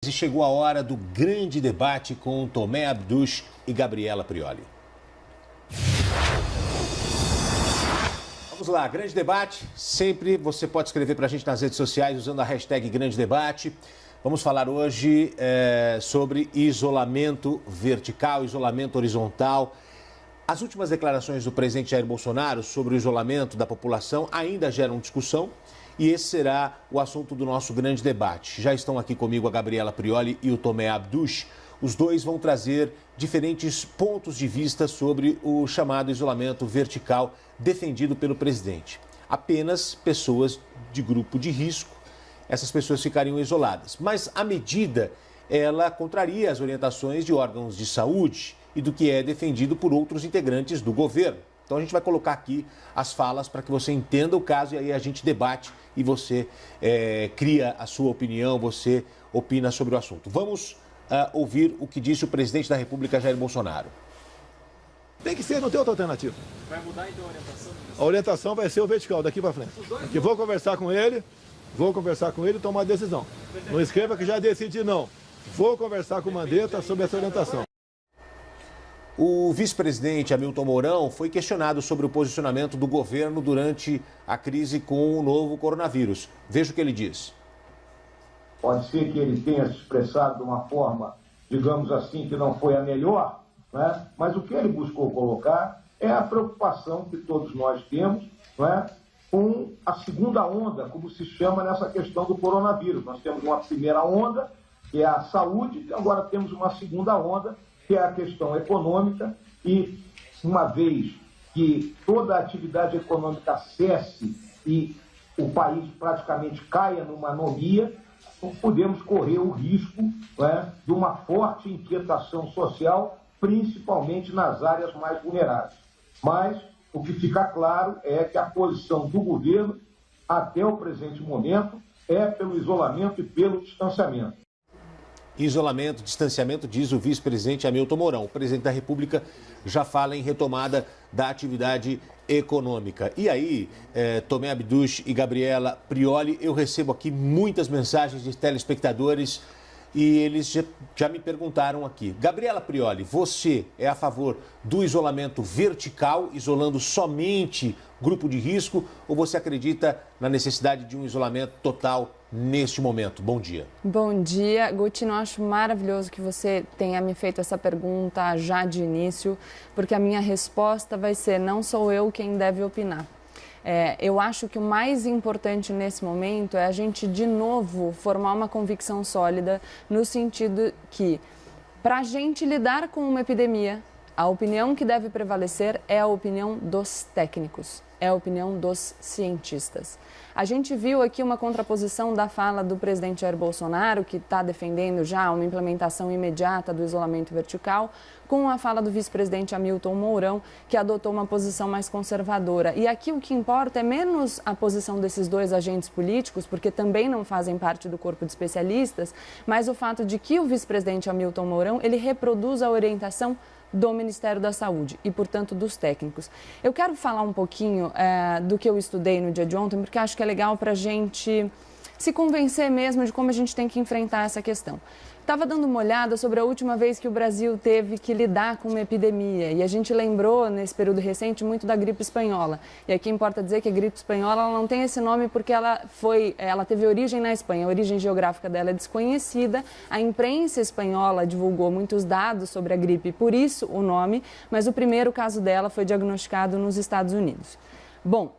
e chegou a hora do grande debate com Tomé Abduch e Gabriela Prioli. Vamos lá, grande debate. Sempre você pode escrever para a gente nas redes sociais usando a hashtag Grande Debate. Vamos falar hoje sobre isolamento vertical, isolamento horizontal. As últimas declarações do presidente Jair Bolsonaro sobre o isolamento da população ainda geram discussão e esse será o assunto do nosso grande debate. Já estão aqui comigo a Gabriela Prioli e o Tomé Abduch. Os dois vão trazer diferentes pontos de vista sobre o chamado isolamento vertical defendido pelo presidente. Apenas pessoas de grupo de risco, essas pessoas ficariam isoladas. Mas a medida, ela contraria as orientações de órgãos de saúde e do que é defendido por outros integrantes do governo. Então a gente vai colocar aqui as falas para que você entenda o caso e aí a gente debate e você cria a sua opinião, você opina sobre o assunto. Vamos ouvir o que disse o presidente da República, Jair Bolsonaro. Tem que ser, não tem outra alternativa. Vai mudar então a orientação? A orientação vai ser o vertical, daqui para frente. Aqui vou conversar com ele e tomar a decisão. Não escreva que já decidi, não. Vou conversar com o Mandetta sobre essa orientação. O vice-presidente Hamilton Mourão foi questionado sobre o posicionamento do governo durante a crise com o novo coronavírus. Veja o que ele diz. Pode ser que ele tenha se expressado de uma forma, digamos assim, que não foi a melhor, né? Mas o que ele buscou colocar é a preocupação que todos nós temos, né, com a segunda onda, como se chama nessa questão do coronavírus. Nós temos uma primeira onda, que é a saúde, e agora temos uma segunda onda, que é a questão econômica, e uma vez que toda a atividade econômica cesse e o país praticamente caia numa anomia, podemos correr o risco, né, de uma forte inquietação social, principalmente nas áreas mais vulneráveis. Mas o que fica claro é que a posição do governo, até o presente momento, é pelo isolamento e pelo distanciamento. Isolamento, distanciamento, diz o vice-presidente Hamilton Mourão. O presidente da República já fala em retomada da atividade econômica. E aí, Tomé Abduch e Gabriela Prioli, eu recebo aqui muitas mensagens de telespectadores e eles já me perguntaram aqui. Gabriela Prioli, você é a favor do isolamento vertical, isolando somente grupo de risco, ou você acredita na necessidade de um isolamento total neste momento? Bom dia. Bom dia, Gotino. Acho maravilhoso que você tenha me feito essa pergunta já de início, porque a minha resposta vai ser: não sou eu quem deve opinar. Eu acho que o mais importante nesse momento é a gente, de novo, formar uma convicção sólida no sentido que, para a gente lidar com uma epidemia, a opinião que deve prevalecer é a opinião dos técnicos, é a opinião dos cientistas. A gente viu aqui uma contraposição da fala do presidente Jair Bolsonaro, que está defendendo já uma implementação imediata do isolamento vertical, com a fala do vice-presidente Hamilton Mourão, que adotou uma posição mais conservadora. E aqui o que importa é menos a posição desses dois agentes políticos, porque também não fazem parte do corpo de especialistas, mas o fato de que o vice-presidente Hamilton Mourão, ele reproduz a orientação do Ministério da Saúde e, portanto, dos técnicos. Eu quero falar um pouquinho do que eu estudei no dia de ontem, porque acho que é legal para a gente se convencer mesmo de como a gente tem que enfrentar essa questão. Estava dando uma olhada sobre a última vez que o Brasil teve que lidar com uma epidemia e a gente lembrou, nesse período recente, muito da gripe espanhola. E aqui importa dizer que a gripe espanhola ela não tem esse nome porque ela teve origem na Espanha, a origem geográfica dela é desconhecida. A imprensa espanhola divulgou muitos dados sobre a gripe, por isso o nome, mas o primeiro caso dela foi diagnosticado nos Estados Unidos. Bom,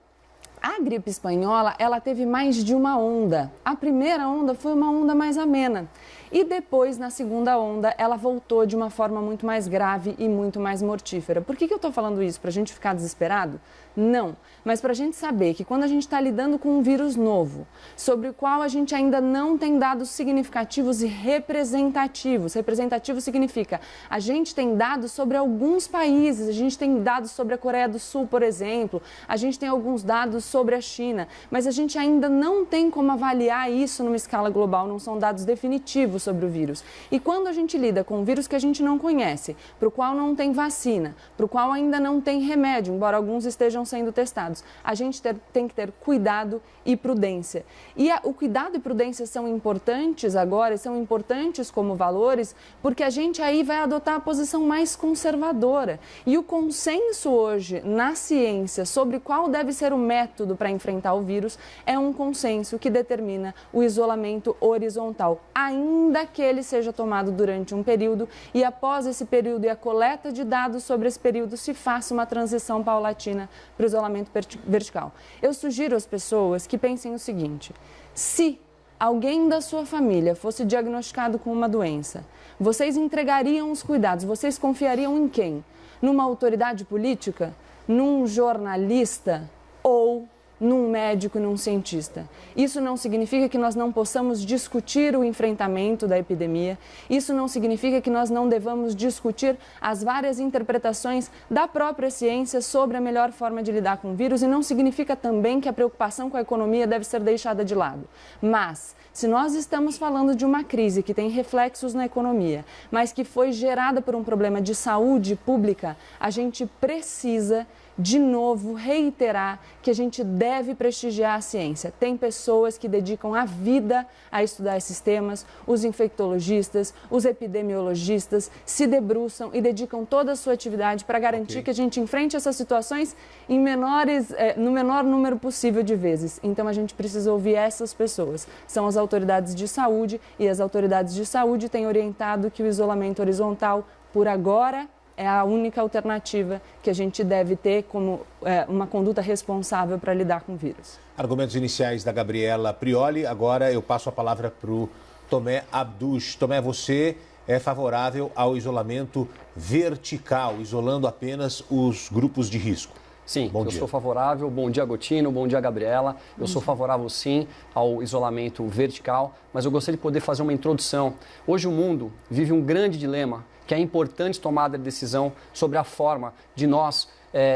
a gripe espanhola, ela teve mais de uma onda. A primeira onda foi uma onda mais amena. E depois, na segunda onda, ela voltou de uma forma muito mais grave e muito mais mortífera. Por que eu estou falando isso? Para a gente ficar desesperado? Não. Mas para a gente saber que quando a gente está lidando com um vírus novo, sobre o qual a gente ainda não tem dados significativos e representativos. Representativo significa, a gente tem dados sobre alguns países, a gente tem dados sobre a Coreia do Sul, por exemplo, a gente tem alguns dados sobre a China, mas a gente ainda não tem como avaliar isso numa escala global, não são dados definitivos efetivo sobre o vírus. E quando a gente lida com um vírus que a gente não conhece, para o qual não tem vacina, para o qual ainda não tem remédio, embora alguns estejam sendo testados, a gente tem que ter cuidado e prudência. E o cuidado e prudência são importantes agora, são importantes como valores, porque a gente aí vai adotar a posição mais conservadora. E o consenso hoje na ciência sobre qual deve ser o método para enfrentar o vírus é um consenso que determina o isolamento horizontal, ainda que ele seja tomado durante um período e após esse período e a coleta de dados sobre esse período se faça uma transição paulatina para o isolamento vertical. Eu sugiro às pessoas que pensem o seguinte: se alguém da sua família fosse diagnosticado com uma doença, vocês entregariam os cuidados, vocês confiariam em quem? Numa autoridade política? Num jornalista? Ou num médico e num cientista? Isso não significa que nós não possamos discutir o enfrentamento da epidemia, isso não significa que nós não devamos discutir as várias interpretações da própria ciência sobre a melhor forma de lidar com o vírus, e não significa também que a preocupação com a economia deve ser deixada de lado. Mas, se nós estamos falando de uma crise que tem reflexos na economia, mas que foi gerada por um problema de saúde pública, a gente precisa de novo reiterar que a gente deve prestigiar a ciência. Tem pessoas que dedicam a vida a estudar esses temas, os infectologistas, os epidemiologistas se debruçam e dedicam toda a sua atividade para garantir que a gente enfrente essas situações no menor número possível de vezes. Então a gente precisa ouvir essas pessoas. São as autoridades de saúde, e as autoridades de saúde têm orientado que o isolamento horizontal, por agora, é a única alternativa que a gente deve ter como uma conduta responsável para lidar com o vírus. Argumentos iniciais da Gabriela Prioli. Agora eu passo a palavra para o Tomé Abduch. Tomé, você é favorável ao isolamento vertical, isolando apenas os grupos de risco? Sim, eu sou favorável. Bom dia, Gotino. Bom dia, Gabriela. Eu sou favorável, sim, ao isolamento vertical, mas eu gostaria de poder fazer uma introdução. Hoje o mundo vive um grande dilema, que é a importante tomada de decisão sobre a forma de nós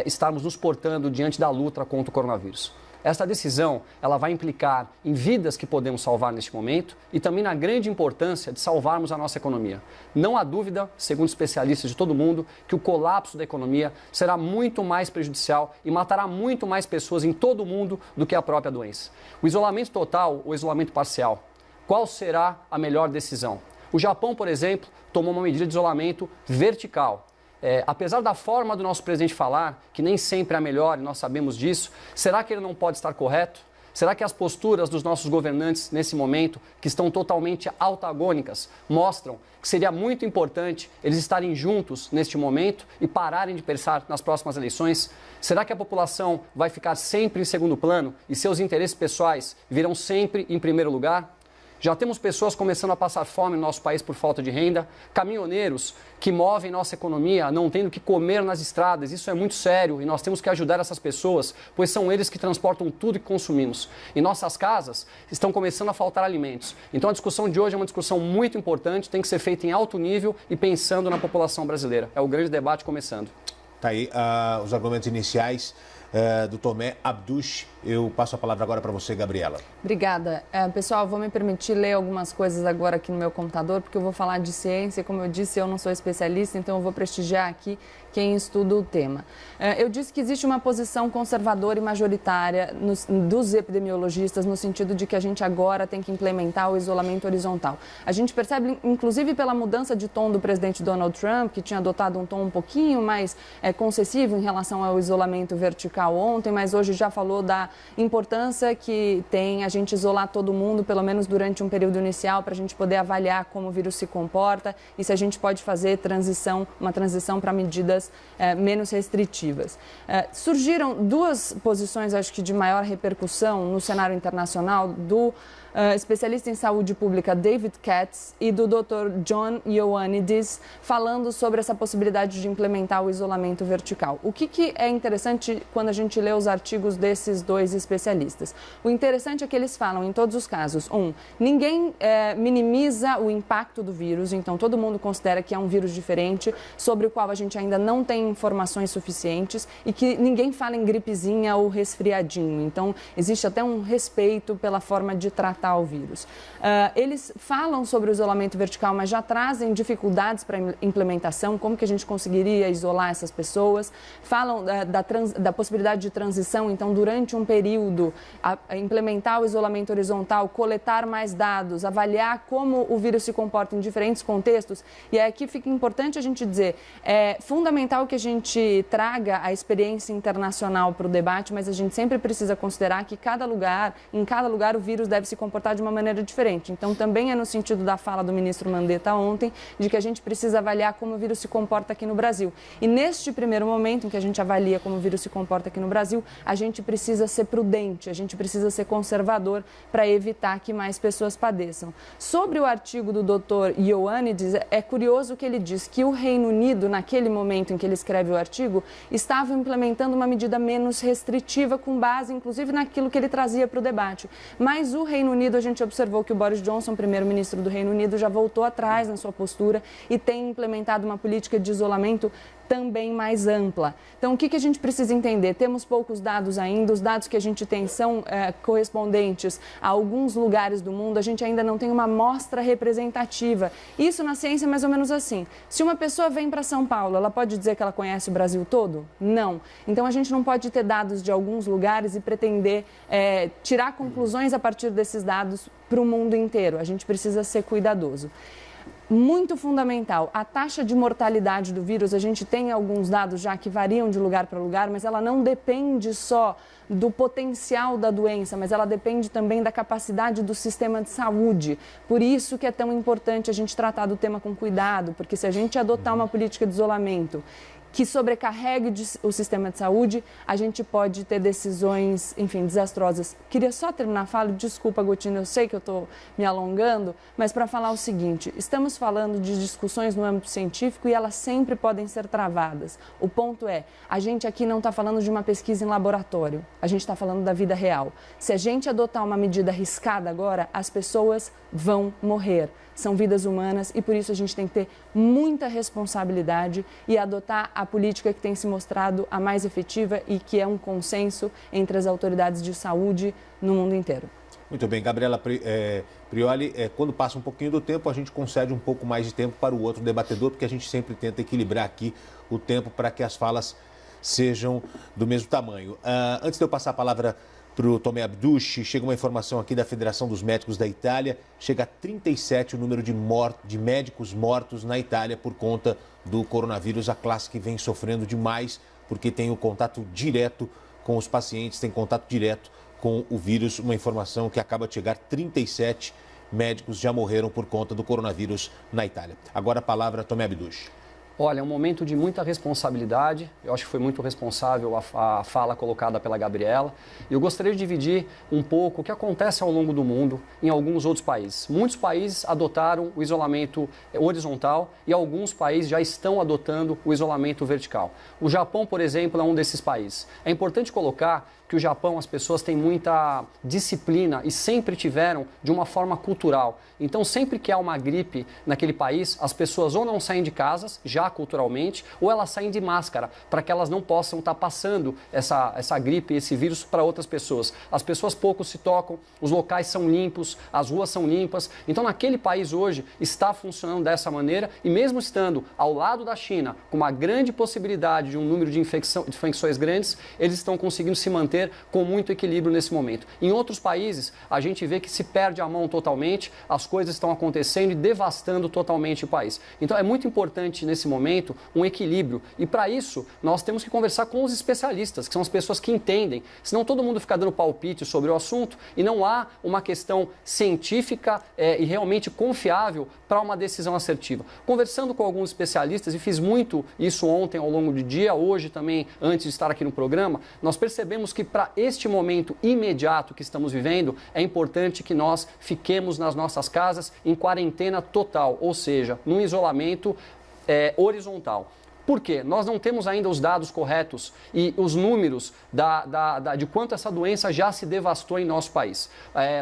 estarmos nos portando diante da luta contra o coronavírus. Esta decisão, ela vai implicar em vidas que podemos salvar neste momento e também na grande importância de salvarmos a nossa economia. Não há dúvida, segundo especialistas de todo mundo, que o colapso da economia será muito mais prejudicial e matará muito mais pessoas em todo o mundo do que a própria doença. O isolamento total ou isolamento parcial, qual será a melhor decisão? O Japão, por exemplo, tomou uma medida de isolamento vertical. Apesar da forma do nosso presidente falar, que nem sempre é a melhor, e nós sabemos disso, será que ele não pode estar correto? Será que as posturas dos nossos governantes nesse momento, que estão totalmente antagônicas, mostram que seria muito importante eles estarem juntos neste momento e pararem de pensar nas próximas eleições? Será que a população vai ficar sempre em segundo plano e seus interesses pessoais virão sempre em primeiro lugar? Já temos pessoas começando a passar fome no nosso país por falta de renda, caminhoneiros que movem nossa economia não tendo que comer nas estradas. Isso é muito sério e nós temos que ajudar essas pessoas, pois são eles que transportam tudo que consumimos. Em nossas casas estão começando a faltar alimentos. Então a discussão de hoje é uma discussão muito importante, tem que ser feita em alto nível e pensando na população brasileira. É o grande debate começando. Tá aí os argumentos iniciais do Tomé Abduch. Eu passo a palavra agora para você, Gabriela. Obrigada. Pessoal, vou me permitir ler algumas coisas agora aqui no meu computador, porque eu vou falar de ciência. Como eu disse, eu não sou especialista, então eu vou prestigiar aqui quem estuda o tema. Eu disse que existe uma posição conservadora e majoritária dos epidemiologistas, no sentido de que a gente agora tem que implementar o isolamento horizontal. A gente percebe, inclusive pela mudança de tom do presidente Donald Trump, que tinha adotado um tom um pouquinho mais concessivo em relação ao isolamento vertical ontem, mas hoje já falou da importância que tem a gente isolar todo mundo, pelo menos durante um período inicial, para a gente poder avaliar como o vírus se comporta e se a gente pode fazer uma transição para medidas menos restritivas. Surgiram duas posições, acho que de maior repercussão no cenário internacional, do especialista em saúde pública David Katz e do Dr. John Ioannidis, falando sobre essa possibilidade de implementar o isolamento vertical. O que é interessante quando a a gente lê os artigos desses dois especialistas. O interessante é que eles falam, em todos os casos, ninguém minimiza o impacto do vírus, então todo mundo considera que é um vírus diferente, sobre o qual a gente ainda não tem informações suficientes e que ninguém fala em gripezinha ou resfriadinho. Então, existe até um respeito pela forma de tratar o vírus. Eles falam sobre o isolamento vertical, mas já trazem dificuldades para a implementação, como que a gente conseguiria isolar essas pessoas. Falam da possibilidade de transição, então, durante um período, implementar o isolamento horizontal, coletar mais dados, avaliar como o vírus se comporta em diferentes contextos. E aqui fica importante a gente dizer, é fundamental que a gente traga a experiência internacional para o debate, mas a gente sempre precisa considerar que em cada lugar o vírus deve se comportar de uma maneira diferente. Então, também é no sentido da fala do ministro Mandetta ontem, de que a gente precisa avaliar como o vírus se comporta aqui no Brasil. E neste primeiro momento em que a gente avalia como o vírus se comporta aqui no Brasil, a gente precisa ser prudente, a gente precisa ser conservador para evitar que mais pessoas padeçam. Sobre o artigo do Dr. Ioannidis, é curioso que ele diz que o Reino Unido, naquele momento em que ele escreve o artigo, estava implementando uma medida menos restritiva com base, inclusive, naquilo que ele trazia para o debate. Mas o Reino Unido, a gente observou que o Boris Johnson, primeiro-ministro do Reino Unido, já voltou atrás na sua postura e tem implementado uma política de isolamento também mais ampla. Então, o que a gente precisa entender? Temos poucos dados ainda, os dados que a gente tem são correspondentes a alguns lugares do mundo, a gente ainda não tem uma amostra representativa. Isso na ciência é mais ou menos assim. Se uma pessoa vem para São Paulo, ela pode dizer que ela conhece o Brasil todo? Não. Então, a gente não pode ter dados de alguns lugares e pretender tirar conclusões a partir desses dados para o mundo inteiro. A gente precisa ser cuidadoso. Muito fundamental, a taxa de mortalidade do vírus, a gente tem alguns dados já que variam de lugar para lugar, mas ela não depende só do potencial da doença, mas ela depende também da capacidade do sistema de saúde. Por isso que é tão importante a gente tratar do tema com cuidado, porque se a gente adotar uma política de isolamento que sobrecarregue o sistema de saúde, a gente pode ter decisões, enfim, desastrosas. Queria só terminar a fala, desculpa, Gotino, eu sei que eu estou me alongando, mas para falar o seguinte, estamos falando de discussões no âmbito científico e elas sempre podem ser travadas. O ponto é, a gente aqui não está falando de uma pesquisa em laboratório, a gente está falando da vida real. Se a gente adotar uma medida arriscada agora, as pessoas vão morrer. São vidas humanas e por isso a gente tem que ter muita responsabilidade e adotar a política que tem se mostrado a mais efetiva e que é um consenso entre as autoridades de saúde no mundo inteiro. Muito bem, Gabriela Prioli, quando passa um pouquinho do tempo, a gente concede um pouco mais de tempo para o outro debatedor, porque a gente sempre tenta equilibrar aqui o tempo para que as falas sejam do mesmo tamanho. Antes de eu passar a palavra para o Tomé Abduch, chega uma informação aqui da Federação dos Médicos da Itália, chega a 37 o número de médicos mortos na Itália por conta do coronavírus, a classe que vem sofrendo demais, porque tem o contato direto com os pacientes, tem contato direto com o vírus, uma informação que acaba de chegar, 37 médicos já morreram por conta do coronavírus na Itália. Agora a palavra a Tomé Abduch. Olha, é um momento de muita responsabilidade, eu acho que foi muito responsável a fala colocada pela Gabriela. E eu gostaria de dividir um pouco o que acontece ao longo do mundo em alguns outros países. Muitos países adotaram o isolamento horizontal e alguns países já estão adotando o isolamento vertical. O Japão, por exemplo, é um desses países. É importante colocar que o Japão, as pessoas têm muita disciplina e sempre tiveram de uma forma cultural. Então, sempre que há uma gripe naquele país, as pessoas ou não saem de casas, já culturalmente, ou elas saem de máscara, para que elas não possam estar passando essa gripe, esse vírus para outras pessoas. As pessoas pouco se tocam, os locais são limpos, as ruas são limpas. Então, naquele país hoje está funcionando dessa maneira e mesmo estando ao lado da China, com uma grande possibilidade de um número de infecções grandes, eles estão conseguindo se manter com muito equilíbrio nesse momento. Em outros países, a gente vê que se perde a mão totalmente, as coisas estão acontecendo e devastando totalmente o país. Então é muito importante nesse momento um equilíbrio e para isso nós temos que conversar com os especialistas, que são as pessoas que entendem, senão todo mundo fica dando palpite sobre o assunto e não há uma questão científica e realmente confiável para uma decisão assertiva. Conversando com alguns especialistas, e fiz muito isso ontem ao longo do dia, hoje também, antes de estar aqui no programa, nós percebemos que para este momento imediato que estamos vivendo, é importante que nós fiquemos nas nossas casas em quarentena total, ou seja, num isolamento horizontal. Por quê? Nós não temos ainda os dados corretos e os números de quanto essa doença já se devastou em nosso país.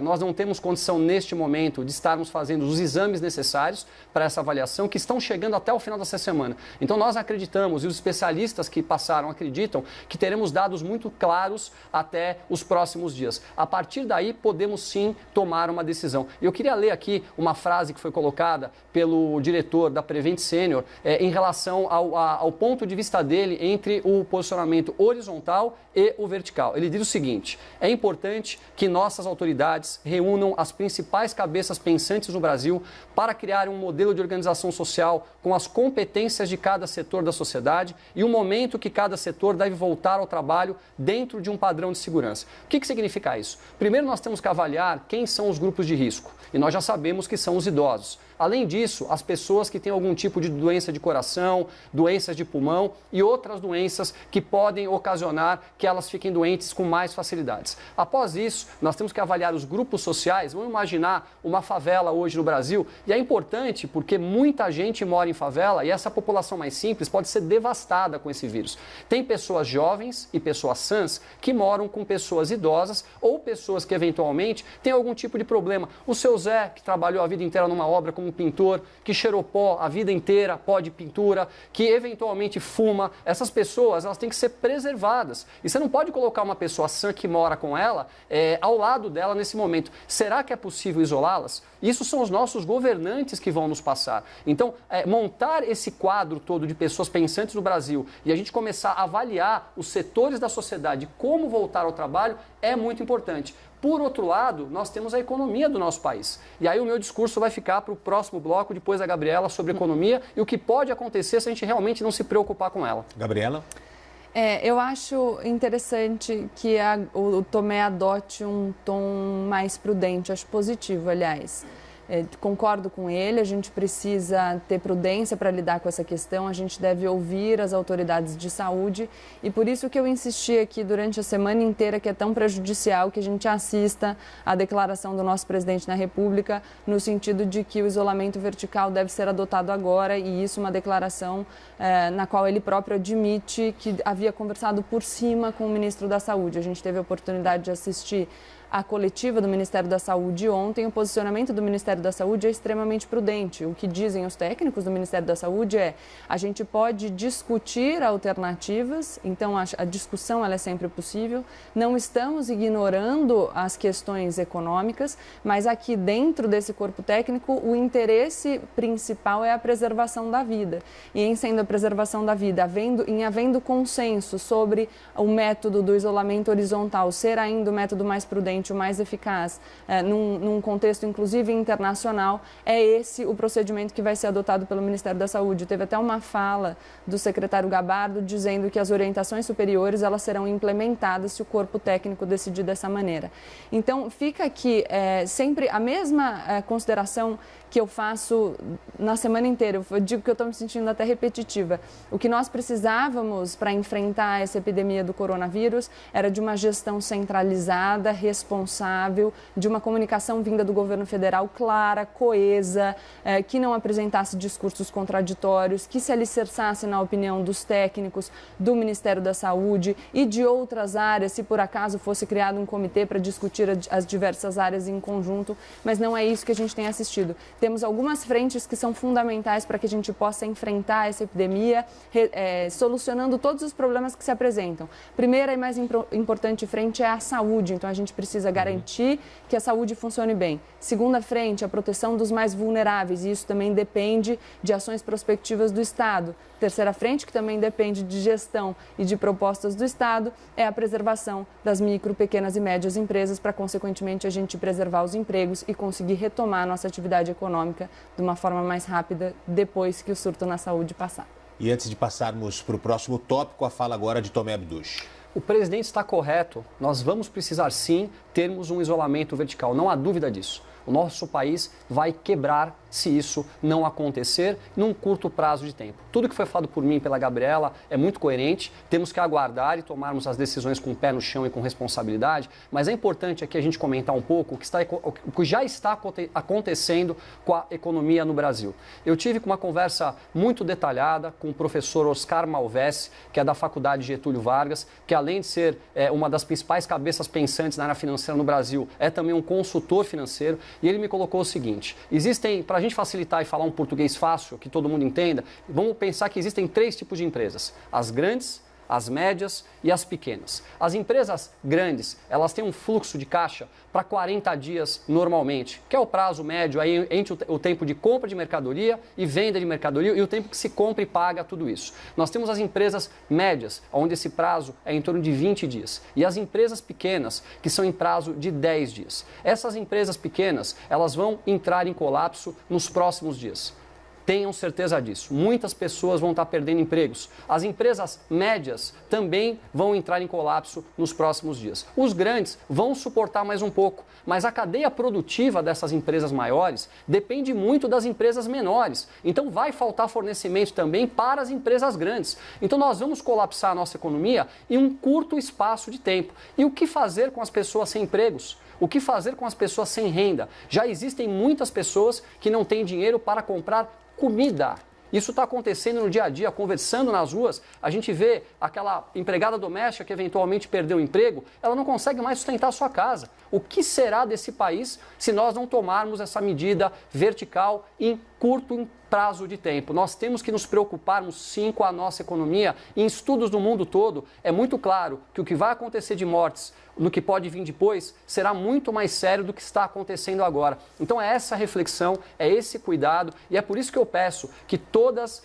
Nós não temos condição, neste momento, de estarmos fazendo os exames necessários para essa avaliação, que estão chegando até o final dessa semana. Então, nós acreditamos, e os especialistas que passaram acreditam, que teremos dados muito claros até os próximos dias. A partir daí, podemos sim tomar uma decisão. Eu queria ler aqui uma frase que foi colocada pelo diretor da Prevent Senior em relação ao ponto de vista dele entre o posicionamento horizontal e o vertical. Ele diz o seguinte: é importante que nossas autoridades reúnam as principais cabeças pensantes no Brasil para criar um modelo de organização social com as competências de cada setor da sociedade e o momento que cada setor deve voltar ao trabalho dentro de um padrão de segurança. O que significa isso? Primeiro, nós temos que avaliar quem são os grupos de risco, e nós já sabemos que são os idosos. Além disso, as pessoas que têm algum tipo de doença de coração, doenças de pulmão e outras doenças que podem ocasionar que elas fiquem doentes com mais facilidades. Após isso, nós temos que avaliar os grupos sociais. Vamos imaginar uma favela hoje no Brasil, e é importante porque muita gente mora em favela e essa população mais simples pode ser devastada com esse vírus. Tem pessoas jovens e pessoas sãs que moram com pessoas idosas ou pessoas que eventualmente têm algum tipo de problema. O seu Zé, que trabalhou a vida inteira numa obra como pintor, que cheirou pó a vida inteira, pó de pintura, que eventualmente fuma, essas pessoas, elas têm que ser preservadas. E você não pode colocar uma pessoa sã que mora com ela ao lado dela nesse momento. Será que é possível isolá-las? Isso são os nossos governantes que vão nos passar. Então, montar esse quadro todo de pessoas pensantes no Brasil e a gente começar a avaliar os setores da sociedade, como voltar ao trabalho, é muito importante. Por outro lado, nós temos a economia do nosso país. E aí o meu discurso vai ficar para o próximo bloco, depois da Gabriela, sobre economia e o que pode acontecer se a gente realmente não se preocupar com ela. Gabriela? Eu acho interessante que o Tomé adote um tom mais prudente, acho positivo, aliás. Concordo com ele, a gente precisa ter prudência para lidar com essa questão, a gente deve ouvir as autoridades de saúde e por isso que eu insisti aqui durante a semana inteira que é tão prejudicial que a gente assista à declaração do nosso presidente na República no sentido de que o isolamento vertical deve ser adotado agora e isso uma declaração na qual ele próprio admite que havia conversado por cima com o ministro da Saúde. A gente teve a oportunidade de assistir a coletiva do Ministério da Saúde ontem. O posicionamento do Ministério da Saúde é extremamente prudente. O que dizem os técnicos do Ministério da Saúde é: a gente pode discutir alternativas, então a discussão ela é sempre possível, não estamos ignorando as questões econômicas, mas aqui dentro desse corpo técnico o interesse principal é a preservação da vida. E em sendo a preservação da vida, havendo consenso sobre o método do isolamento horizontal ser ainda o método mais prudente, o mais eficaz, num contexto inclusive internacional, é esse o procedimento que vai ser adotado pelo Ministério da Saúde. Teve até uma fala do secretário Gabardo dizendo que as orientações superiores elas serão implementadas se o corpo técnico decidir dessa maneira. Então, fica aqui sempre a mesma consideração que eu faço na semana inteira. Eu digo que eu estou me sentindo até repetitiva. O que nós precisávamos para enfrentar essa epidemia do coronavírus era de uma gestão centralizada, responsável, de uma comunicação vinda do governo federal clara, coesa, que não apresentasse discursos contraditórios, que se alicerçasse na opinião dos técnicos, do Ministério da Saúde e de outras áreas, se por acaso fosse criado um comitê para discutir as diversas áreas em conjunto, mas não é isso que a gente tem assistido. Temos algumas frentes que são fundamentais para que a gente possa enfrentar essa epidemia, solucionando todos os problemas que se apresentam. Primeira e mais importante frente é a saúde, então a gente precisa garantir que a saúde funcione bem. Segunda frente, a proteção dos mais vulneráveis, e isso também depende de ações prospectivas do Estado. Terceira frente, que também depende de gestão e de propostas do Estado, é a preservação das micro, pequenas e médias empresas para, consequentemente, a gente preservar os empregos e conseguir retomar a nossa atividade econômica de uma forma mais rápida depois que o surto na saúde passar. E antes de passarmos para o próximo tópico, a fala agora de Tomé Abduch. O presidente está correto, nós vamos precisar sim termos um isolamento vertical, não há dúvida disso. O nosso país vai quebrar se isso não acontecer num curto prazo de tempo. Tudo que foi falado por mim e pela Gabriela é muito coerente, temos que aguardar e tomarmos as decisões com o pé no chão e com responsabilidade, mas é importante aqui a gente comentar um pouco o que já está acontecendo com a economia no Brasil. Eu tive uma conversa muito detalhada com o professor Oscar Malvesi, que é da Faculdade Getúlio Vargas, que além de ser uma das principais cabeças pensantes na área financeira no Brasil, é também um consultor financeiro, e ele me colocou o seguinte: para a gente facilitar e falar um português fácil, que todo mundo entenda, vamos pensar que existem 3 tipos de empresas: as grandes, as médias e as pequenas. As empresas grandes, elas têm um fluxo de caixa para 40 dias normalmente, que é o prazo médio aí entre o tempo de compra de mercadoria e venda de mercadoria e o tempo que se compra e paga tudo isso. Nós temos as empresas médias, onde esse prazo é em torno de 20 dias, e as empresas pequenas, que são em prazo de 10 dias. Essas empresas pequenas, elas vão entrar em colapso nos próximos dias. Tenham certeza disso. Muitas pessoas vão estar perdendo empregos. As empresas médias também vão entrar em colapso nos próximos dias. Os grandes vão suportar mais um pouco, mas a cadeia produtiva dessas empresas maiores depende muito das empresas menores. Então vai faltar fornecimento também para as empresas grandes. Então nós vamos colapsar a nossa economia em um curto espaço de tempo. E o que fazer com as pessoas sem empregos? O que fazer com as pessoas sem renda? Já existem muitas pessoas que não têm dinheiro para comprar comida. Isso está acontecendo no dia a dia, conversando nas ruas, a gente vê aquela empregada doméstica que eventualmente perdeu o emprego, ela não consegue mais sustentar a sua casa. O que será desse país se nós não tomarmos essa medida vertical em curto prazo de tempo? Nós temos que nos preocuparmos sim com a nossa economia. Em estudos no mundo todo, é muito claro que o que vai acontecer de mortes no que pode vir depois será muito mais sério do que está acontecendo agora. Então é essa reflexão, é esse cuidado, e é por isso que eu peço que todos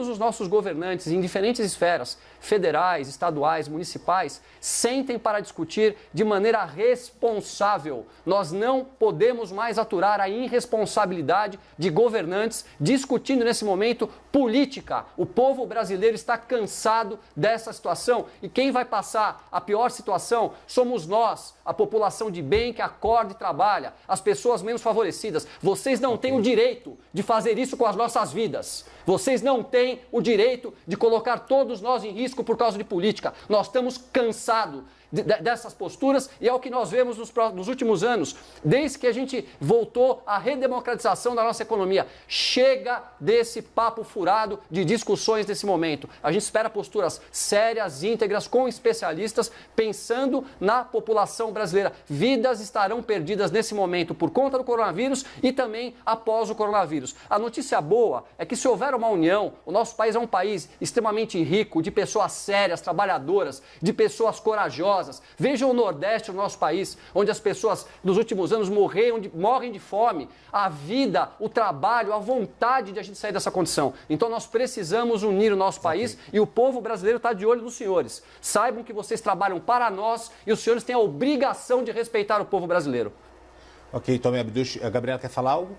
os nossos governantes em diferentes esferas, federais, estaduais, municipais, sentem para discutir de maneira responsável. Nós não podemos mais aturar a irresponsabilidade de governantes discutindo nesse momento política. O povo brasileiro está cansado dessa situação, e quem vai passar a pior situação somos nós, a população de bem que acorda e trabalha, as pessoas menos favorecidas. Vocês não têm o direito de fazer isso com as nossas vidas. Vocês não têm o direito de colocar todos nós em risco por causa de política. Nós estamos cansados dessas posturas, e é o que nós vemos nos últimos anos, desde que a gente voltou à redemocratização da nossa economia. Chega desse papo furado de discussões nesse momento. A gente espera posturas sérias, íntegras, com especialistas, pensando na população brasileira. Vidas estarão perdidas nesse momento por conta do coronavírus e também após o coronavírus. A notícia boa é que, se houver uma união, o nosso país é um país extremamente rico, de pessoas sérias, trabalhadoras, de pessoas corajosas. Vejam o Nordeste, o nosso país, onde as pessoas nos últimos anos morrem de fome. A vida, o trabalho, a vontade de a gente sair dessa condição. Então nós precisamos unir o nosso país, e o povo brasileiro está de olho nos senhores. Saibam que vocês trabalham para nós e os senhores têm a obrigação de respeitar o povo brasileiro. Ok, Tomé Abduch. A Gabriela quer falar algo?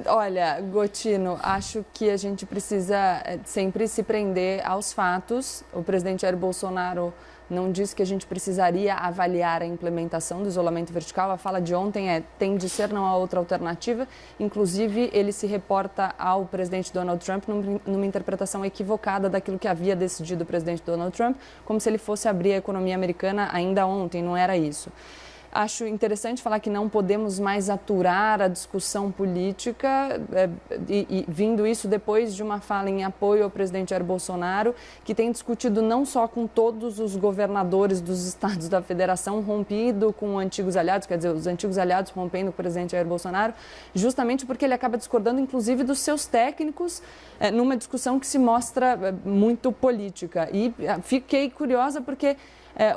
Olha, Gotino, acho que a gente precisa sempre se prender aos fatos. O presidente Jair Bolsonaro não disse que a gente precisaria avaliar a implementação do isolamento vertical. A fala de ontem tem de ser, não há outra alternativa. Inclusive, ele se reporta ao presidente Donald Trump numa interpretação equivocada daquilo que havia decidido o presidente Donald Trump, como se ele fosse abrir a economia americana ainda ontem. Não era isso. Acho interessante falar que não podemos mais aturar a discussão política, e vindo isso depois de uma fala em apoio ao presidente Jair Bolsonaro, que tem discutido não só com todos os governadores dos estados da federação, rompido com antigos aliados, quer dizer, os antigos aliados rompendo com o presidente Jair Bolsonaro, justamente porque ele acaba discordando, inclusive, dos seus técnicos, numa discussão que se mostra muito política. E fiquei curiosa porque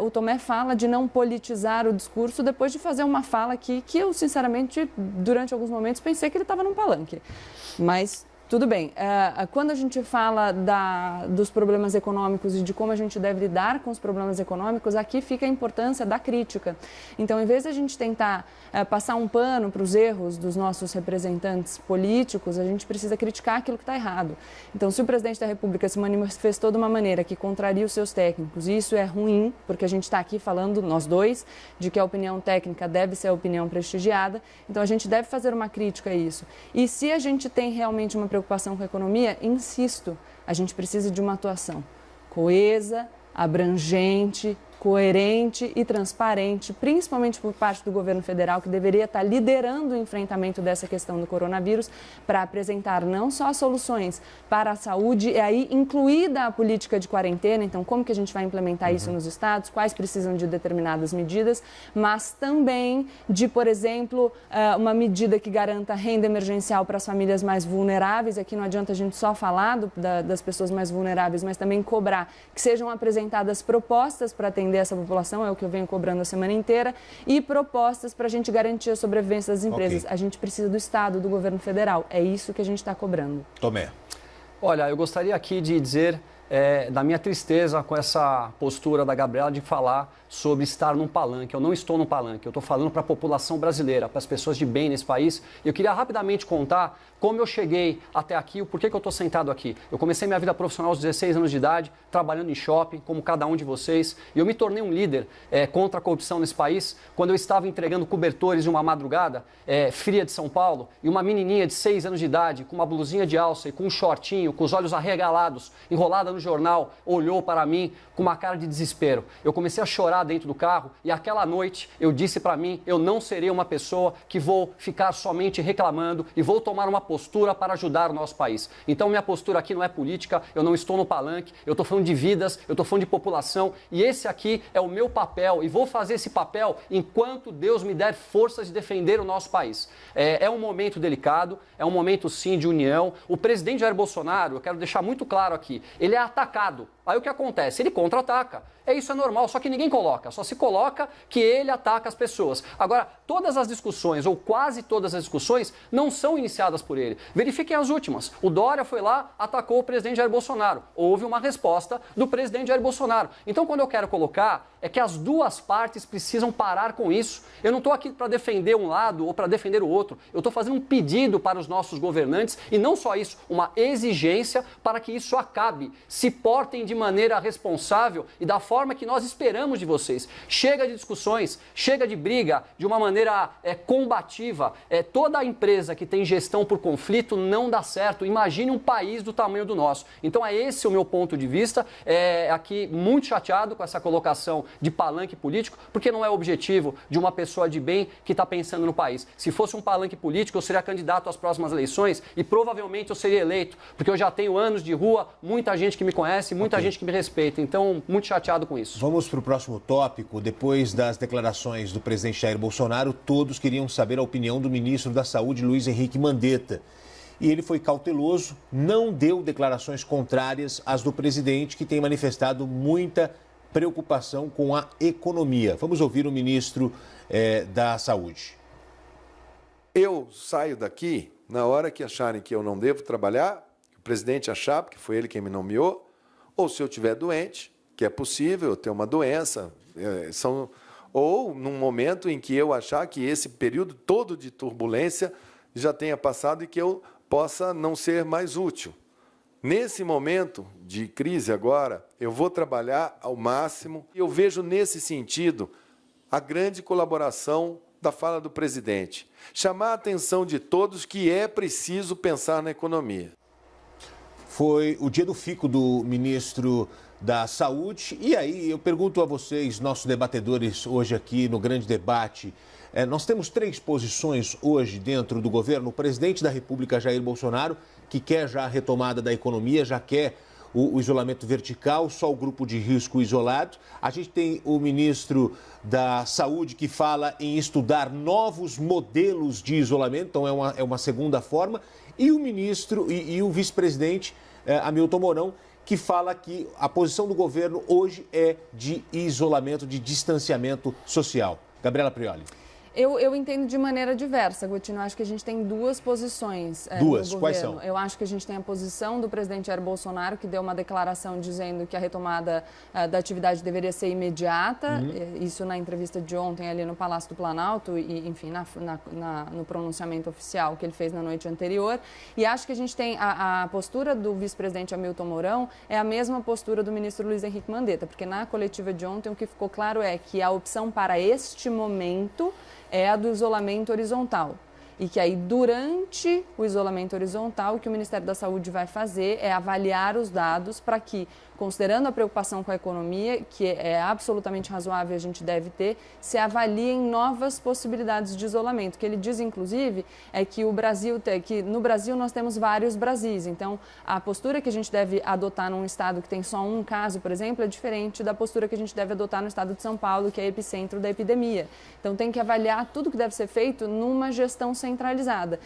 o Tomé fala de não politizar o discurso depois de fazer uma fala aqui que eu, sinceramente, durante alguns momentos pensei que ele estava num palanque. Mas Tudo bem. Quando a gente fala dos problemas econômicos e de como a gente deve lidar com os problemas econômicos, aqui fica a importância da crítica. Então, em vez de a gente tentar passar um pano para os erros dos nossos representantes políticos, a gente precisa criticar aquilo que está errado. Então, se o presidente da República se manifestou de uma maneira que contraria os seus técnicos, e isso é ruim, porque a gente está aqui falando, nós dois, de que a opinião técnica deve ser a opinião prestigiada, então a gente deve fazer uma crítica a isso. E se a gente tem realmente uma preocupação com a economia, insisto, a gente precisa de uma atuação coesa, abrangente, coerente e transparente, principalmente por parte do governo federal, que deveria estar liderando o enfrentamento dessa questão do coronavírus, para apresentar não só soluções para a saúde, e aí incluída a política de quarentena, então como que a gente vai implementar isso nos estados, quais precisam de determinadas medidas, mas também de, por exemplo, uma medida que garanta renda emergencial para as famílias mais vulneráveis. Aqui não adianta a gente só falar das pessoas mais vulneráveis, mas também cobrar que sejam apresentadas propostas para atender essa população, é o que eu venho cobrando a semana inteira, e propostas para a gente garantir a sobrevivência das empresas. Okay. A gente precisa do Estado, do governo federal. É isso que a gente está cobrando. Tomé. Olha, eu gostaria aqui de dizer da minha tristeza com essa postura da Gabriela de falar sobre estar num palanque. Eu não estou num palanque, eu estou falando para a população brasileira, para as pessoas de bem nesse país. E eu queria rapidamente contar como eu cheguei até aqui, o porquê que eu estou sentado aqui. Eu comecei minha vida profissional aos 16 anos de idade, trabalhando em shopping, como cada um de vocês, e eu me tornei um líder contra a corrupção nesse país, quando eu estava entregando cobertores de uma madrugada fria de São Paulo, e uma menininha de 6 anos de idade, com uma blusinha de alça e com um shortinho, com os olhos arregalados, enrolada no jornal, olhou para mim com uma cara de desespero. Eu comecei a chorar dentro do carro e aquela noite eu disse para mim, eu não serei uma pessoa que vou ficar somente reclamando e vou tomar uma postura para ajudar o nosso país. Então minha postura aqui não é política, eu não estou no palanque, eu estou falando de vidas, eu estou falando de população e esse aqui é o meu papel e vou fazer esse papel enquanto Deus me der forças de defender o nosso país. É um momento delicado, é um momento sim de união. O presidente Jair Bolsonaro, eu quero deixar muito claro aqui, ele é atacado. Aí o que acontece? Ele contra-ataca. Isso é normal, só que ninguém coloca. Só se coloca que ele ataca as pessoas. Agora, todas as discussões, ou quase todas as discussões, não são iniciadas por ele. Verifiquem as últimas. O Dória foi lá, atacou o presidente Jair Bolsonaro. Houve uma resposta do presidente Jair Bolsonaro. Então, quando eu quero colocar, é que as duas partes precisam parar com isso. Eu não estou aqui para defender um lado ou para defender o outro. Eu estou fazendo um pedido para os nossos governantes e não só isso, uma exigência para que isso acabe. Se portem de maneira responsável e da forma que nós esperamos de vocês. Chega de discussões, chega de briga de uma maneira combativa. Toda empresa que tem gestão por conflito não dá certo. Imagine um país do tamanho do nosso. Então é esse o meu ponto de vista. Aqui muito chateado com essa colocação de palanque político, porque não é o objetivo de uma pessoa de bem que está pensando no país. Se fosse um palanque político, eu seria candidato às próximas eleições e provavelmente eu seria eleito, porque eu já tenho anos de rua, muita gente que me conhece, muita gente que me respeita. Então, muito chateado com isso. Vamos para o próximo tópico. Depois das declarações do presidente Jair Bolsonaro, todos queriam saber a opinião do ministro da Saúde, Luiz Henrique Mandetta. E ele foi cauteloso, não deu declarações contrárias às do presidente, que tem manifestado muita preocupação com a economia. Vamos ouvir o ministro da Saúde. Eu saio daqui na hora que acharem que eu não devo trabalhar, que o presidente achar, porque foi ele quem me nomeou, ou se eu estiver doente, que é possível eu ter uma doença, ou num momento em que eu achar que esse período todo de turbulência já tenha passado e que eu possa não ser mais útil. Nesse momento de crise agora, eu vou trabalhar ao máximo e eu vejo nesse sentido a grande colaboração da fala do presidente. Chamar a atenção de todos que é preciso pensar na economia. Foi o dia do fico do ministro da Saúde. E aí eu pergunto a vocês, nossos debatedores, hoje aqui no Grande Debate, nós temos 3 posições hoje dentro do governo. O presidente da República, Jair Bolsonaro, que quer já a retomada da economia, já quer o isolamento vertical, só o grupo de risco isolado. A gente tem o ministro da Saúde que fala em estudar novos modelos de isolamento, então é uma segunda forma. E o ministro e o vice-presidente, Hamilton Mourão, que fala que a posição do governo hoje é de isolamento, de distanciamento social. Gabriela Prioli. Eu entendo de maneira diversa, Gotino. Eu acho que a gente tem duas posições no governo. Quais são? Eu acho que a gente tem a posição do presidente Jair Bolsonaro, que deu uma declaração dizendo que a retomada da atividade deveria ser imediata. Isso na entrevista de ontem ali no Palácio do Planalto e, enfim, no pronunciamento oficial que ele fez na noite anterior. E acho que a gente tem a postura do vice-presidente Hamilton Mourão é a mesma postura do ministro Luiz Henrique Mandetta, porque na coletiva de ontem o que ficou claro é que a opção para este momento é a do isolamento horizontal. E que aí, durante o isolamento horizontal, o que o Ministério da Saúde vai fazer é avaliar os dados para que, considerando a preocupação com a economia, que é absolutamente razoável e a gente deve ter, se avaliem novas possibilidades de isolamento. O que ele diz, inclusive, é que no Brasil nós temos vários Brasis. Então, a postura que a gente deve adotar num estado que tem só um caso, por exemplo, é diferente da postura que a gente deve adotar no estado de São Paulo, que é epicentro da epidemia. Então, tem que avaliar tudo que deve ser feito numa gestão centralizada.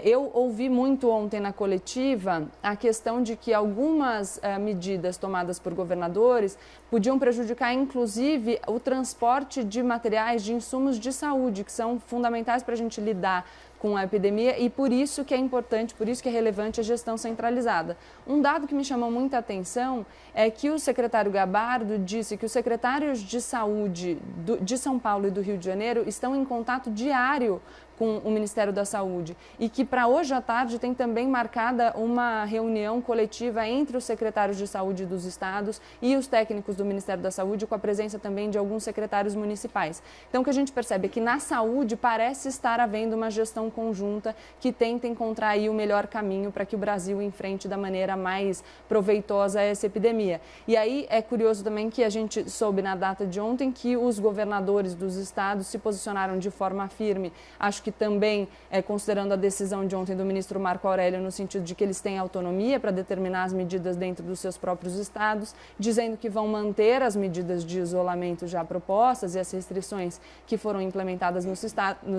Eu ouvi muito ontem na coletiva a questão de que algumas medidas tomadas por governadores podiam prejudicar, inclusive, o transporte de materiais, de insumos de saúde, que são fundamentais para a gente lidar com a epidemia e por isso que é importante, por isso que é relevante a gestão centralizada. Um dado que me chamou muita atenção é que o secretário Gabardo disse que os secretários de saúde de São Paulo e do Rio de Janeiro estão em contato diário com o Ministério da Saúde e que para hoje à tarde tem também marcada uma reunião coletiva entre os secretários de saúde dos estados e os técnicos do Ministério da Saúde, com a presença também de alguns secretários municipais. Então, o que a gente percebe é que na saúde parece estar havendo uma gestão conjunta que tenta encontrar aí o melhor caminho para que o Brasil enfrente da maneira mais proveitosa essa epidemia. E aí é curioso também que a gente soube na data de ontem que os governadores dos estados se posicionaram de forma firme, acho que também, considerando a decisão de ontem do ministro Marco Aurélio, no sentido de que eles têm autonomia para determinar as medidas dentro dos seus próprios estados, dizendo que vão manter as medidas de isolamento já propostas e as restrições que foram implementadas nos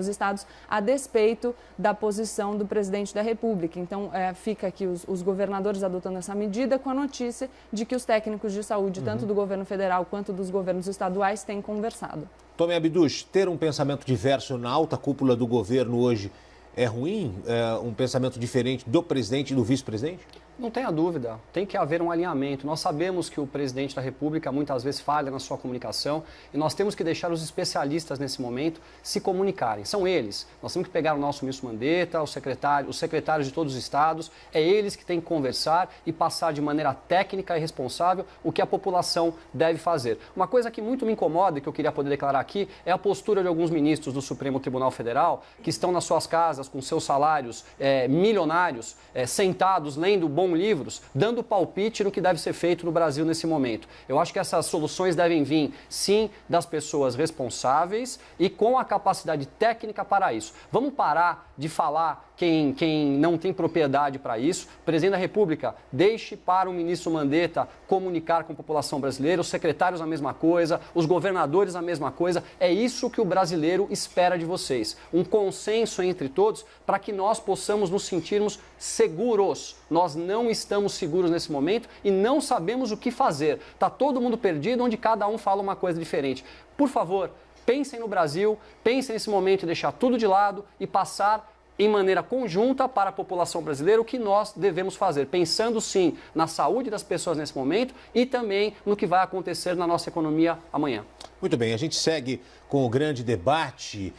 estados, a despeito da posição do presidente da República. Então, fica aqui os governadores adotando essa medida com a notícia de que os técnicos de saúde, tanto do governo federal quanto dos governos estaduais, têm conversado. Tomé Abduch, ter um pensamento diverso na alta cúpula do governo hoje é ruim? Um pensamento diferente do presidente e do vice-presidente? Não tenha dúvida, tem que haver um alinhamento. Nós sabemos que o presidente da República muitas vezes falha na sua comunicação e nós temos que deixar os especialistas nesse momento se comunicarem. São eles. Nós temos que pegar o nosso ministro Mandetta, os secretários de todos os estados, é eles que têm que conversar e passar de maneira técnica e responsável o que a população deve fazer. Uma coisa que muito me incomoda e que eu queria poder declarar aqui é a postura de alguns ministros do Supremo Tribunal Federal que estão nas suas casas com seus salários milionários, sentados, lendo bons livros, dando palpite no que deve ser feito no Brasil nesse momento. Eu acho que essas soluções devem vir, sim, das pessoas responsáveis e com a capacidade técnica para isso. Vamos parar de falar quem não tem propriedade para isso. O presidente da República, deixe para o ministro Mandetta comunicar com a população brasileira, os secretários a mesma coisa, os governadores a mesma coisa. É isso que o brasileiro espera de vocês. Um consenso entre todos para que nós possamos nos sentirmos seguros. Nós não estamos seguros nesse momento e não sabemos o que fazer. Está todo mundo perdido, onde cada um fala uma coisa diferente. Por favor, pensem no Brasil, pensem nesse momento em deixar tudo de lado e passar em maneira conjunta para a população brasileira o que nós devemos fazer, pensando sim na saúde das pessoas nesse momento e também no que vai acontecer na nossa economia amanhã. Muito bem, a gente segue com o grande debate.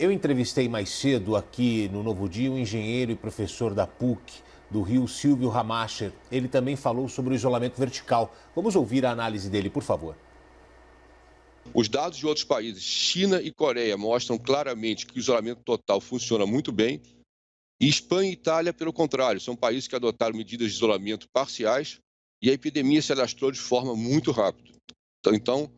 Eu entrevistei mais cedo aqui no Novo Dia um engenheiro e professor da PUC do Rio, Silvio Ramacher. Ele também falou sobre o isolamento vertical. Vamos ouvir a análise dele, por favor. Os dados de outros países, China e Coreia, mostram claramente que o isolamento total funciona muito bem. E Espanha e Itália, pelo contrário, são países que adotaram medidas de isolamento parciais e a epidemia se alastrou de forma muito rápida. Então,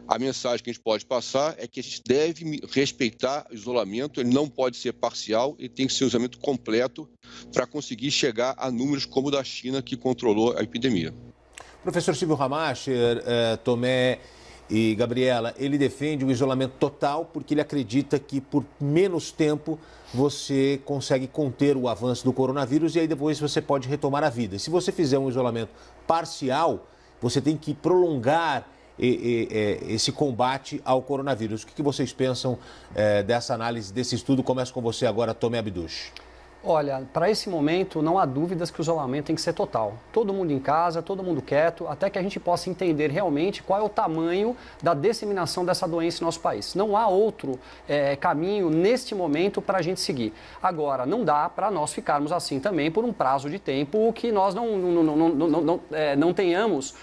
a mensagem que a gente pode passar é que a gente deve respeitar o isolamento, ele não pode ser parcial, ele tem que ser um isolamento completo para conseguir chegar a números como o da China, que controlou a epidemia. Professor Silvio Ramacher, Tomé e Gabriela, ele defende o isolamento total porque ele acredita que por menos tempo você consegue conter o avanço do coronavírus e aí depois você pode retomar a vida. Se você fizer um isolamento parcial, você tem que prolongar esse combate ao coronavírus. O que vocês pensam dessa análise, desse estudo? Começo com você agora, Tomé Abduch. Olha, para esse momento não há dúvidas que o isolamento tem que ser total. Todo mundo em casa, todo mundo quieto, até que a gente possa entender realmente qual é o tamanho da disseminação dessa doença em nosso país. Não há outro caminho neste momento para a gente seguir. Agora, não dá para nós ficarmos assim também por um prazo de tempo que nós não tenhamos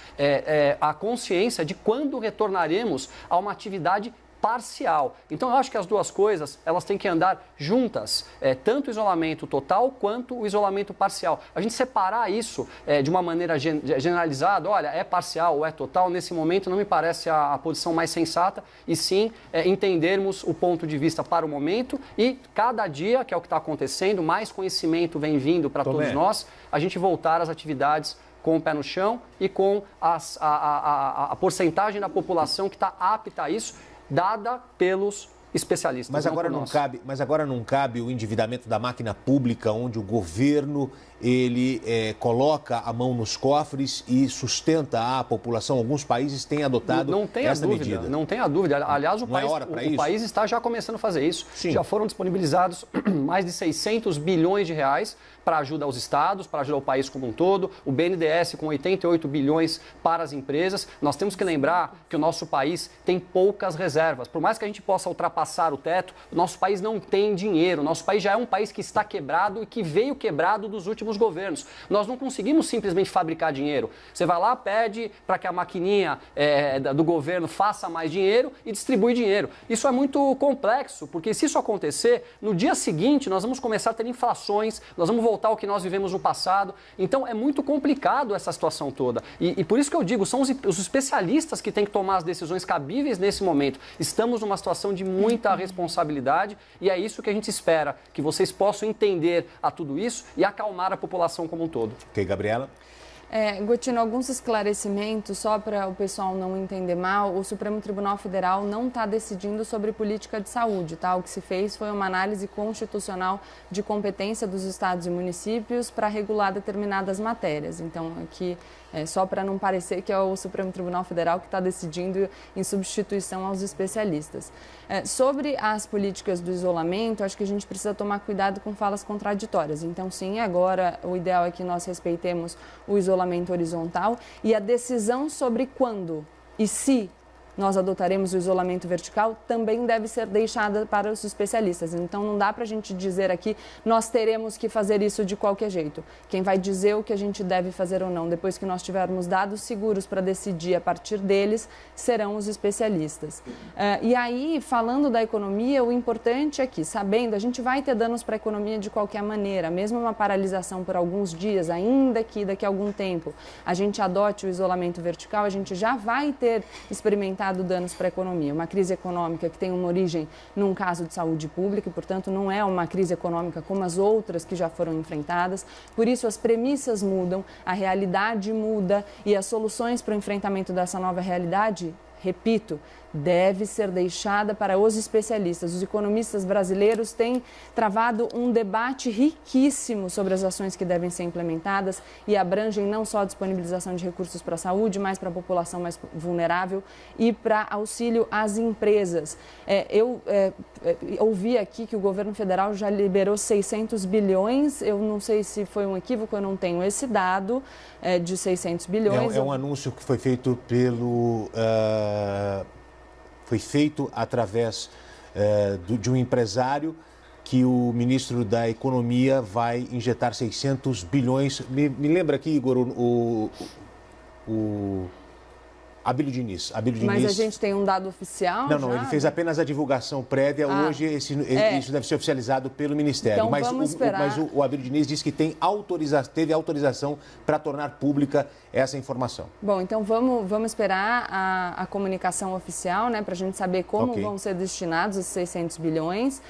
a consciência de quando retornaremos a uma atividade parcial. Então, eu acho que as duas coisas, elas têm que andar juntas, tanto o isolamento total quanto o isolamento parcial. A gente separar isso de uma maneira generalizada, olha, é parcial ou é total, nesse momento não me parece a posição mais sensata, e sim entendermos o ponto de vista para o momento e cada dia, que é o que está acontecendo, mais conhecimento vem vindo para todos nós, a gente voltar às atividades com o pé no chão e com a porcentagem da população que está apta a isso, dada pelos especialistas. Mas agora não cabe o endividamento da máquina pública, onde o governo ele coloca a mão nos cofres e sustenta a população. Alguns países têm adotado essa medida. Não tenha dúvida. Aliás, o país está já começando a fazer isso. Sim. Já foram disponibilizados mais de 600 bilhões de reais para ajuda aos estados, para ajudar o país como um todo. O BNDES com 88 bilhões para as empresas. Nós temos que lembrar que o nosso país tem poucas reservas. Por mais que a gente possa ultrapassar o teto, o nosso país não tem dinheiro. O nosso país já é um país que está quebrado e que veio quebrado dos últimos governos. Nós não conseguimos simplesmente fabricar dinheiro. Você vai lá, pede para que a maquininha do governo faça mais dinheiro e distribui dinheiro. Isso é muito complexo, porque se isso acontecer, no dia seguinte nós vamos começar a ter inflações, nós vamos voltar ao que nós vivemos no passado. Então é muito complicado essa situação toda. E por isso que eu digo, são os especialistas que têm que tomar as decisões cabíveis nesse momento. Estamos numa situação de muita responsabilidade e é isso que a gente espera, que vocês possam entender a tudo isso e acalmar a população como um todo. Ok, Gabriela? Gotino, alguns esclarecimentos, só para o pessoal não entender mal. O Supremo Tribunal Federal não está decidindo sobre política de saúde, tá? O que se fez foi uma análise constitucional de competência dos estados e municípios para regular determinadas matérias. Então, aqui, só para não parecer que é o Supremo Tribunal Federal que está decidindo em substituição aos especialistas. Sobre as políticas do isolamento, acho que a gente precisa tomar cuidado com falas contraditórias. Então, sim, agora o ideal é que nós respeitemos o isolamento horizontal e a decisão sobre quando e se nós adotaremos o isolamento vertical também deve ser deixada para os especialistas. Então, não dá para a gente dizer aqui, nós teremos que fazer isso de qualquer jeito. Quem vai dizer o que a gente deve fazer ou não, depois que nós tivermos dados seguros para decidir a partir deles, serão os especialistas. E aí, falando da economia, o importante é que, sabendo, a gente vai ter danos para a economia de qualquer maneira, mesmo uma paralisação por alguns dias, ainda que daqui a algum tempo a gente adote o isolamento vertical, a gente já vai ter experimentado danos para a economia. Uma crise econômica que tem uma origem num caso de saúde pública e, portanto, não é uma crise econômica como as outras que já foram enfrentadas. Por isso, as premissas mudam, a realidade muda e as soluções para o enfrentamento dessa nova realidade, repito, deve ser deixada para os especialistas. Os economistas brasileiros têm travado um debate riquíssimo sobre as ações que devem ser implementadas e abrangem não só a disponibilização de recursos para a saúde, mas para a população mais vulnerável e para auxílio às empresas. Eu ouvi aqui que o governo federal já liberou 600 bilhões, eu não sei se foi um equívoco, eu não tenho esse dado de 600 bilhões. É um anúncio que foi feito foi feito através de um empresário que o ministro da Economia vai injetar 600 bilhões. Me lembra aqui, Igor, o Abílio Diniz. Mas a gente tem um dado oficial? Não, ele fez apenas a divulgação prévia. Hoje isso deve ser oficializado pelo Ministério. Então, vamos esperar. Mas o Abílio Diniz disse que teve autorização para tornar pública essa informação. Bom, então vamos esperar a comunicação oficial, né, para a gente saber como vão ser destinados esses 600 bilhões.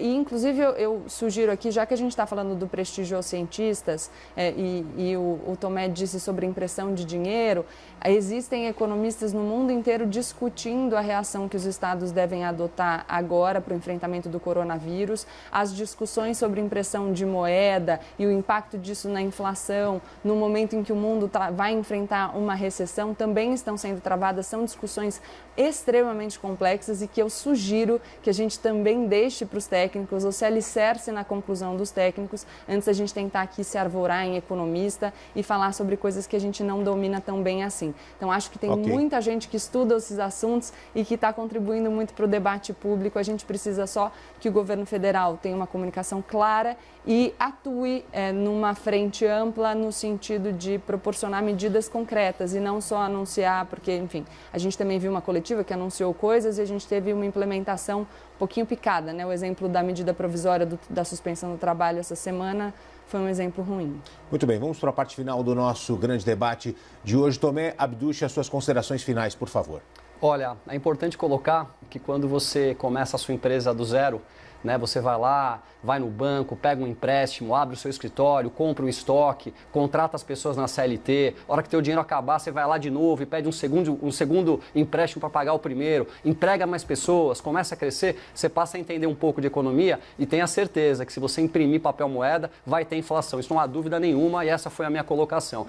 E, inclusive, eu sugiro aqui, já que a gente está falando do prestígio aos cientistas e o Tomé disse sobre impressão de dinheiro, existem economistas economistas no mundo inteiro discutindo a reação que os estados devem adotar agora para o enfrentamento do coronavírus. As discussões sobre impressão de moeda e o impacto disso na inflação, no momento em que o mundo vai enfrentar uma recessão, também estão sendo travadas. São discussões extremamente complexas e que eu sugiro que a gente também deixe para os técnicos ou se alicerce na conclusão dos técnicos antes da gente tentar aqui se arvorar em economista e falar sobre coisas que a gente não domina tão bem assim. Então, acho que tem muita gente que estuda esses assuntos e que está contribuindo muito para o debate público. A gente precisa só que o governo federal tenha uma comunicação clara e atue numa frente ampla no sentido de proporcionar medidas concretas e não só anunciar, porque, enfim, a gente também viu uma coletiva que anunciou coisas e a gente teve uma implementação um pouquinho picada, né? O exemplo da medida provisória da suspensão do trabalho essa semana foi um exemplo ruim. Muito bem, vamos para a parte final do nosso grande debate de hoje. Tomé Abduche, as suas considerações finais, por favor. Olha, é importante colocar que quando você começa a sua empresa do zero, né, você vai lá, vai no banco, pega um empréstimo, abre o seu escritório, compra um estoque, contrata as pessoas na CLT, a hora que teu dinheiro acabar, você vai lá de novo e pede um segundo empréstimo para pagar o primeiro, emprega mais pessoas, começa a crescer, você passa a entender um pouco de economia e tenha certeza que se você imprimir papel moeda, vai ter inflação. Isso não há dúvida nenhuma e essa foi a minha colocação.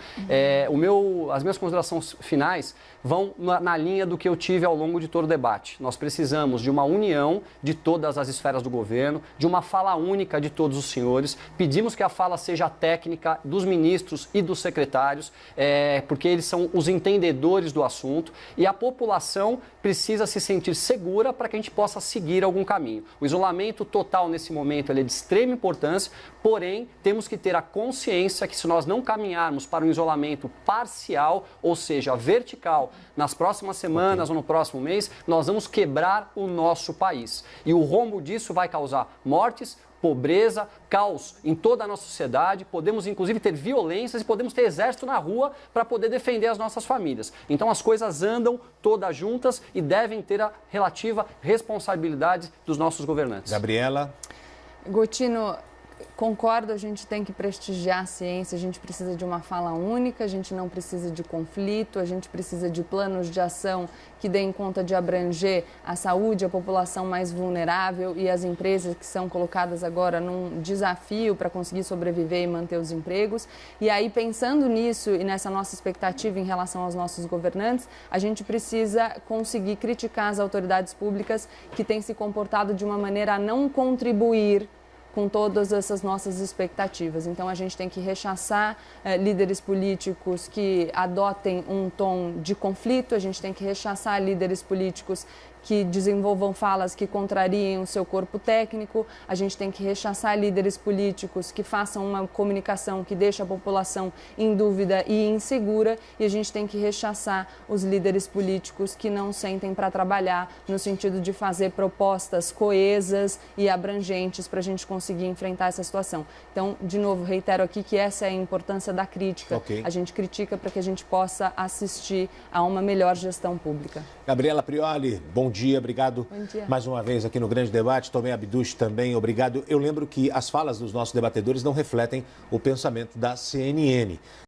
As minhas considerações finais vão na linha do que eu tive ao longo de todo o debate. Nós precisamos de uma união de todas as esferas do governo, de uma fala única de todos os senhores. Pedimos que a fala seja técnica dos ministros e dos secretários, porque eles são os entendedores do assunto e a população precisa se sentir segura para que a gente possa seguir algum caminho. O isolamento total nesse momento ele é de extrema importância, porém temos que ter a consciência que se nós não caminharmos para um isolamento parcial, ou seja, vertical, nas próximas semanas ou no próximo mês, nós vamos quebrar o nosso país. E o rombo disso vai causar mortes, pobreza, caos em toda a nossa sociedade, podemos inclusive ter violências e podemos ter exército na rua para poder defender as nossas famílias. Então as coisas andam todas juntas e devem ter a relativa responsabilidade dos nossos governantes. Gabriela? Gotino, concordo, a gente tem que prestigiar a ciência, a gente precisa de uma fala única, a gente não precisa de conflito, a gente precisa de planos de ação que deem conta de abranger a saúde, a população mais vulnerável e as empresas que são colocadas agora num desafio para conseguir sobreviver e manter os empregos. E aí, pensando nisso e nessa nossa expectativa em relação aos nossos governantes, a gente precisa conseguir criticar as autoridades públicas que têm se comportado de uma maneira a não contribuir com todas essas nossas expectativas. Então, a gente tem que rechaçar líderes políticos que adotem um tom de conflito, a gente tem que rechaçar líderes políticos que desenvolvam falas que contrariem o seu corpo técnico, a gente tem que rechaçar líderes políticos que façam uma comunicação que deixe a população em dúvida e insegura, e a gente tem que rechaçar os líderes políticos que não sentem para trabalhar no sentido de fazer propostas coesas e abrangentes para a gente conseguir enfrentar essa situação. Então, de novo, reitero aqui que essa é a importância da crítica. A gente critica para que a gente possa assistir a uma melhor gestão pública. Gabriela Prioli, bom dia, obrigado mais uma vez aqui no Grande Debate. Tomé Abduche também, obrigado. Eu lembro que as falas dos nossos debatedores não refletem o pensamento da CNN.